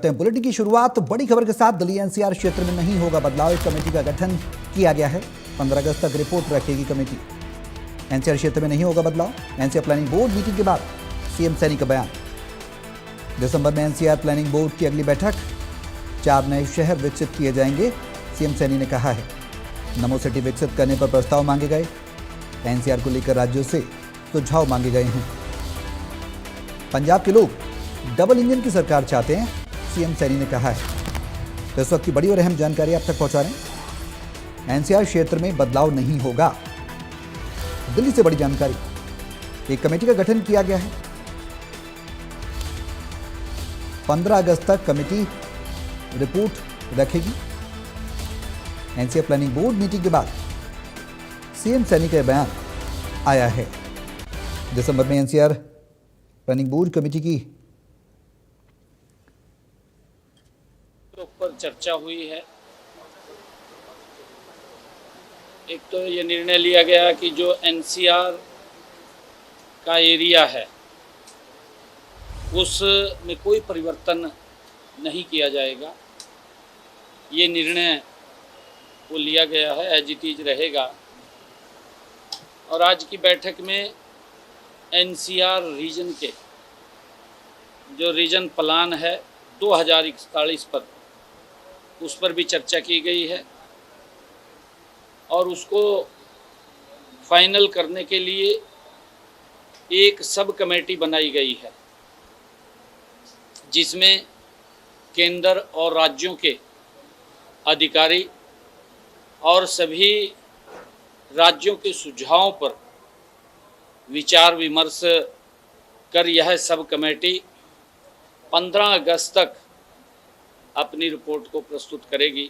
Bulletin की शुरुआत बड़ी खबर के साथ। दिल्ली एनसीआर क्षेत्र में नहीं होगा बदलाव, एक कमेटी का गठन किया गया है। 15 अगस्त तक रिपोर्ट रखेगी कमेटी। एनसीआर क्षेत्र में नहीं होगा बदलाव। एनसीआर प्लानिंग बोर्ड मीटिंग के बाद सीएम सैनी का बयान। दिसंबर में एनसीआर प्लानिंग बोर्ड की अगली बैठक। 4 नए शहर विकसित किए जाएंगे, सीएम सैनी ने कहा है। नमो सिटी विकसित करने पर प्रस्ताव मांगे गए। एनसीआर को लेकर राज्यों से सुझाव मांगे गए हैं। पंजाब के लोग डबल इंजन की सरकार चाहते हैं, सीएम सैनी ने कहा है। तो इस वक्त की बड़ी और अहम जानकारी आप तक पहुंचा रहे हैं। एनसीआर क्षेत्र में बदलाव नहीं होगा। दिल्ली से बड़ी जानकारी, एक कमेटी का गठन किया गया है। 15 अगस्त तक कमेटी रिपोर्ट रखेगी। एनसीआर प्लानिंग बोर्ड मीटिंग के बाद सीएम सैनी का बयान आया है। दिसंबर में एनसीआर प्लानिंग बोर्ड कमेटी की पर चर्चा हुई है। एक तो ये निर्णय लिया गया कि जो एनसीआर का एरिया है उसमें कोई परिवर्तन नहीं किया जाएगा। ये निर्णय वो लिया गया है, एज इट इज रहेगा। और आज की बैठक में एनसीआर रीजन के जो रीजन प्लान है 2041 पर, उस पर भी चर्चा की गई है और उसको फाइनल करने के लिए एक सब कमेटी बनाई गई है, जिसमें केंद्र और राज्यों के अधिकारी और सभी राज्यों के सुझावों पर विचार विमर्श कर यह सब कमेटी 15 अगस्त तक अपनी रिपोर्ट को प्रस्तुत करेगी।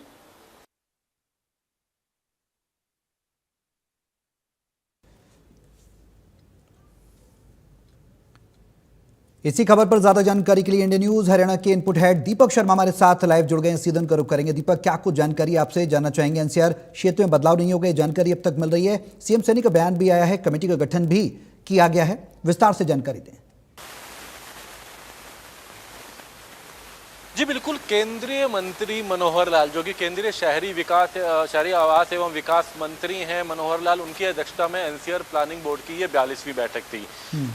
इसी खबर पर ज्यादा जानकारी के लिए इंडिया न्यूज हरियाणा के इनपुट हेड दीपक शर्मा हमारे साथ लाइव जुड़ गए हैं। सीधे उनका रुख करेंगे। दीपक, क्या कुछ जानकारी आपसे जानना चाहेंगे? एनसीआर क्षेत्र में बदलाव नहीं हो गए, जानकारी अब तक मिल रही है। सीएम सैनी का बयान भी आया है, कमेटी का गठन भी किया गया है। विस्तार से जानकारी दें। जी बिल्कुल, केंद्रीय मंत्री मनोहर लाल, जो कि केंद्रीय शहरी आवास एवं विकास मंत्री हैं मनोहर लाल, उनकी अध्यक्षता में एनसीआर प्लानिंग बोर्ड की ये 42वीं बैठक थी।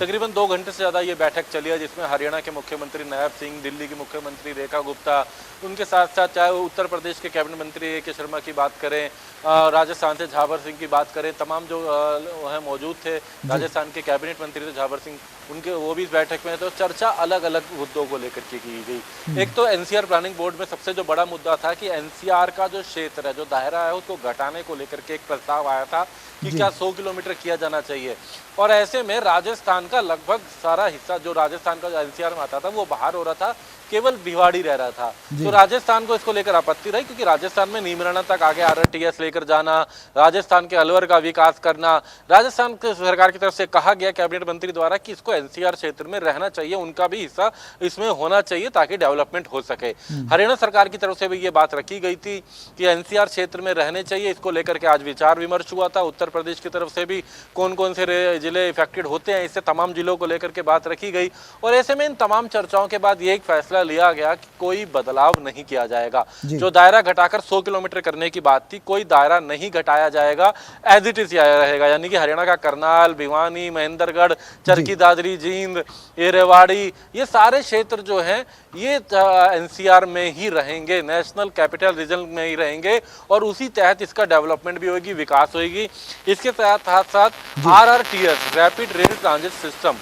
तकरीबन 2 घंटे से ज़्यादा ये बैठक चली है, जिसमें हरियाणा के मुख्यमंत्री नायब सिंह, दिल्ली के मुख्यमंत्री रेखा गुप्ता, उनके साथ साथ चाहे वो उत्तर प्रदेश के कैबिनेट मंत्री ए के शर्मा की बात करें, राजस्थान से झावर सिंह की बात करें, तमाम जो वह मौजूद थे, राजस्थान के कैबिनेट मंत्री थे झावर सिंह, उनके वो भी इस बैठक में। तो चर्चा अलग अलग मुद्दों को लेकर के की गई। एक तो एनसीआर प्लानिंग बोर्ड में सबसे जो बड़ा मुद्दा था कि एनसीआर का जो क्षेत्र है, जो दायरा है, उसको घटाने को लेकर के एक प्रस्ताव आया था कि क्या 100 किलोमीटर किया जाना चाहिए। और ऐसे में राजस्थान का लगभग सारा हिस्सा, जो राजस्थान का एनसीआर में आता था, वो बाहर हो रहा था, केवल भिवाड़ी रह रहा था। तो राजस्थान को इसको लेकर आपत्ति रही, क्योंकि राजस्थान में नीमराना तक आगे आरटीएस लेकर जाना, राजस्थान के अलवर का विकास करना, राजस्थान की सरकार की तरफ से कहा गया कैबिनेट मंत्री द्वारा कि इसको एनसीआर क्षेत्र में रहना चाहिए, उनका भी हिस्सा इसमें होना चाहिए ताकि डेवलपमेंट हो सके। हरियाणा सरकार की तरफ से भी ये बात रखी गई थी कि एनसीआर क्षेत्र में रहने चाहिए। इसको लेकर के आज विचार विमर्श हुआ था। उत्तर प्रदेश की तरफ से भी कौन कौन से जिले इफेक्टेड होते हैं, इससे तमाम जिलों को लेकर के बात रखी गई। और ऐसे में इन तमाम चर्चाओं के बाद ये एक फैसला लिया गया कि कोई बदलाव नहीं किया जाएगा। जो दायरा घटाकर 100 किलोमीटर करने की बात थी, कोई दायरा नहीं घटाया जाएगा, एज इट इज रहेगा। यानी कि हरियाणा का करनाल, भिवानी, महेंद्रगढ़, चरखी दादरी, जींद, रेवाड़ी, ये सारे क्षेत्र जो हैं ये एनसीआर में ही रहेंगे, नेशनल कैपिटल रीजन में ही रहेंगे, और उसी तहत इसका डेवलपमेंट भी होगी, विकास होगी। इसके साथ साथ RRTS, rapid rail transit system,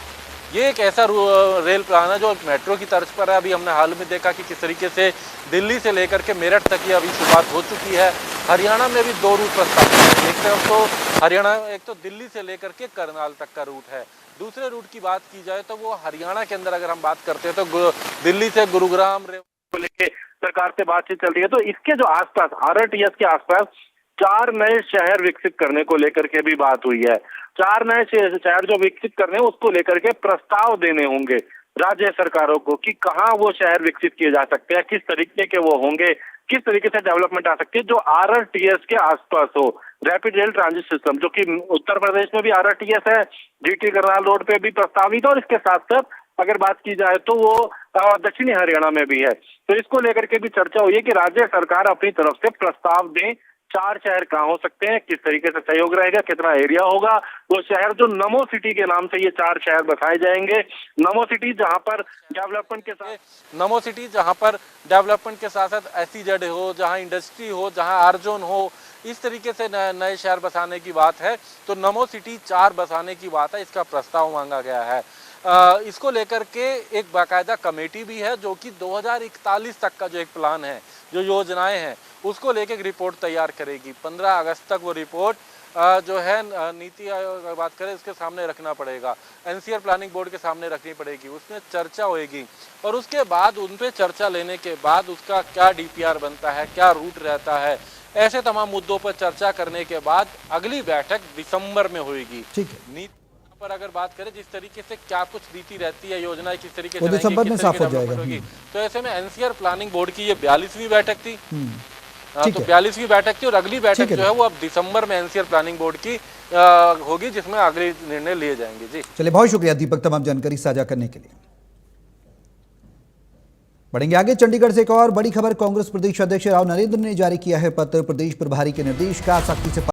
ये एक ऐसा रेल प्लान है जो मेट्रो की तर्ज पर है। अभी हमने हाल में देखा कि किस तरीके से दिल्ली से लेकर के मेरठ तक ये अभी शुरुआत हो चुकी है। हरियाणा में भी 2 रूट प्रस्तावित हैं। एक तरफ तो हरियाणा, एक तो दिल्ली से लेकर के करनाल तक का रूट है। दूसरे रूट की बात की जाए तो वो हरियाणा के अंदर अगर हम बात करते हैं तो दिल्ली से गुरुग्राम को लेके सरकार से बातचीत चल रही है। तो इसके जो आसपास, आरआरटीएस के आसपास 4 नए शहर विकसित करने को लेकर के भी बात हुई है। 4 नए शहर जो विकसित करने हैं उसको लेकर के प्रस्ताव देने होंगे राज्य सरकारों को कि कहाँ वो शहर विकसित किए जा सकते हैं, किस तरीके के वो होंगे, किस तरीके से डेवलपमेंट आ सकती है जो आरआरटीएस के आसपास हो। रैपिड रेल ट्रांजिट सिस्टम, जो कि उत्तर प्रदेश में भी आरआरटीएस है, जीटी करनाल रोड पे भी प्रस्तावित, और इसके साथ साथ अगर बात की जाए तो वो दक्षिणी हरियाणा में भी है। तो इसको लेकर के भी चर्चा हुई है कि राज्य सरकार अपनी तरफ से प्रस्ताव दे, 4 शहर कहाँ हो सकते हैं, किस तरीके से सहयोग रहेगा, कितना एरिया होगा। वो शहर जो नमो सिटी के नाम से ये 4 शहर बसाए जाएंगे। नमो सिटी जहां पर डेवलपमेंट के साथ नमो सिटी जहां पर डेवलपमेंट के साथ साथ SEZ हो, जहां इंडस्ट्री हो, जहां आर्जोन हो, इस तरीके से नए शहर बसाने की बात है। तो नमो सिटी 4 बसाने की बात है, इसका प्रस्ताव मांगा गया है। इसको लेकर के एक बाकायदा कमेटी भी है जो कि 2041 तक का जो एक प्लान है, जो योजनाएं हैं, उसको लेकर एक रिपोर्ट तैयार करेगी। 15 अगस्त तक वो रिपोर्ट जो है नीति आयोग की बात करें उसके सामने रखना पड़ेगा, NCR प्लानिंग बोर्ड के सामने रखनी पड़ेगी, उसमें चर्चा होएगी और उसके बाद उन पे चर्चा लेने के बाद उसका क्या DPR बनता है, क्या रूट रहता है, ऐसे तमाम मुद्दों पर चर्चा करने के बाद अगली बैठक दिसंबर में होगी। ठीक है। नीति पर अगर बात करें जिस तरीके से क्या कुछ नीति रहती है, योजनाएं किस तरीके वो से दिसंबर में साफ हो जाएगा। होगी, तो ऐसे में NCR प्लानिंग बोर्ड की ये 42वीं बैठक थी। ठीक तो है। 42वीं बैठक थी और अगली बैठक ठीक है। जो है वो अब दिसंबर में NCR प्लानिंग बोर्ड की होगी, जिसमें अगले निर्णय लिए जाएंगे। जी चलिए, बहुत शुक्रिया दीपक तमाम जानकारी साझा करने के लिए। बढ़ेंगे आगे। चंडीगढ़ से एक और बड़ी खबर। कांग्रेस प्रदेश अध्यक्ष राव नरेंद्र ने जारी किया है पत्र। प्रदेश प्रभारी के निर्देश का सख्ती से